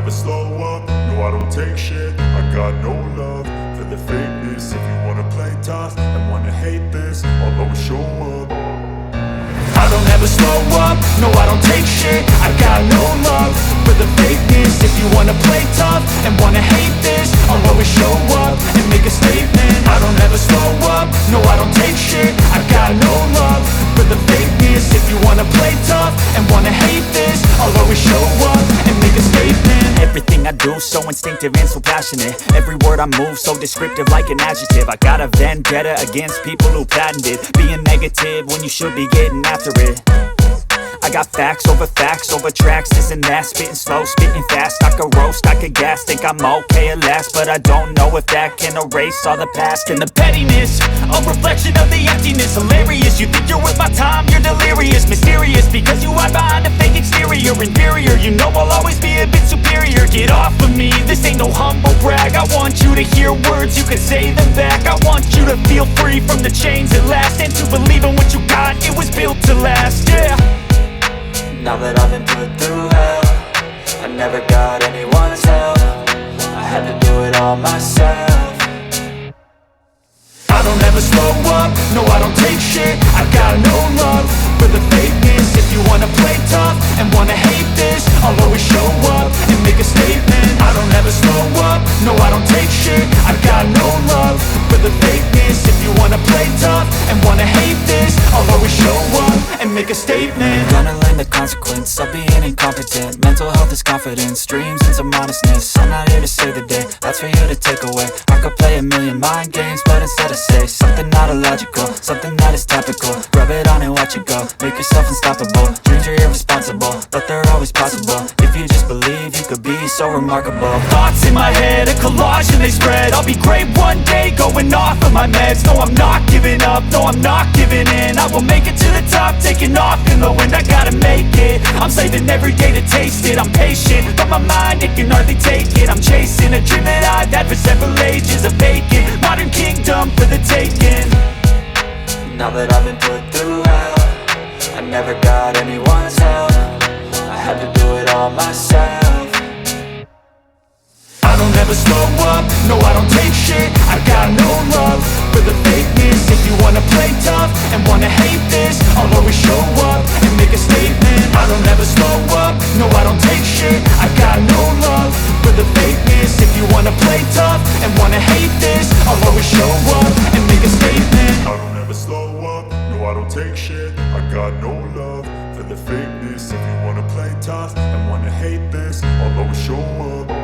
never slow up, no I don't take shit. I got no love for the fakeness. If you wanna play tough and wanna hate this, I'll always show up. I don't ever slow up, no I don't take shit. I got no love for the fakeness. If you wanna play tough and wanna hate this, I'll always show up and make a statement. I don't ever slow up, no I don't take shit. I got no love for the fakeness. If you wanna play tough and wanna hate this, I'll always show up and make a statement. Everything I do so instinctive and so passionate. Every word I move so descriptive like an adjective. I got a vendetta against people who patented being negative when you should be getting after it. I got facts over tracks, this and that. Spitting slow, spitting fast, I could roast, I could gas. Think I'm okay at last, but I don't know if that can erase all the past. And the pettiness, a reflection of the emptiness. Hilarious, you think you're worth my time, you're delirious. Mysterious, because you hide behind a fake exterior. Inferior, you know I'll always be a bit superior. Get off of me, this ain't no humble brag. I want you to hear words, you can say them back. I want you to feel free from the chains at last, and to believe in what you got, it was built to last, yeah. Now that I've been put through hell, I never got anyone's help. I had to do it all myself. I don't ever slow up, no I don't take shit. I got no love for the fakeness. If you wanna play tough and wanna hate this, I'll always show up and make a statement. I don't ever slow up, no I don't take shit. I got no love for the fakeness. If you wanna play tough and wanna hate this, I'll always show up and make a statement. Gonna learn the consequence of being incompetent. Mental health is confidence, dreams and some modestness. I'm not here to save the day, that's for you to take away. I could play a million mind games, but instead I say something not illogical, something that is topical. Rub it on and watch it go, make yourself unstoppable. Dreams are irresponsible, but they're always possible. If you just believe, you could be so remarkable. Thoughts in my head, a collage and they spread. I'll be great one day, going off of my meds. No, I'm not giving up, no, I'm not giving in. I will make it to the top, taking off in the wind. I gotta make it, I'm saving every day to taste it. I'm patient, but my mind, it can hardly take it. I'm chasing a dream that I've had for several ages. A vacant, modern kingdom for the taking. Now that I've been put through hell, I never got anyone's help. I had to do it all myself. I don't ever slow up, no I don't take shit. I got no love for the fakeness. If you wanna play tough and wanna hate this, I'll always show up and make a statement. I don't ever slow up, no I don't take shit. I got no love for the fakeness. If you wanna play tough and wanna hate this, I'll always show up and make a statement. I don't ever slow up, no I don't take shit. I got no love for the fakeness. If you wanna play tough and wanna hate this, I'll always show up.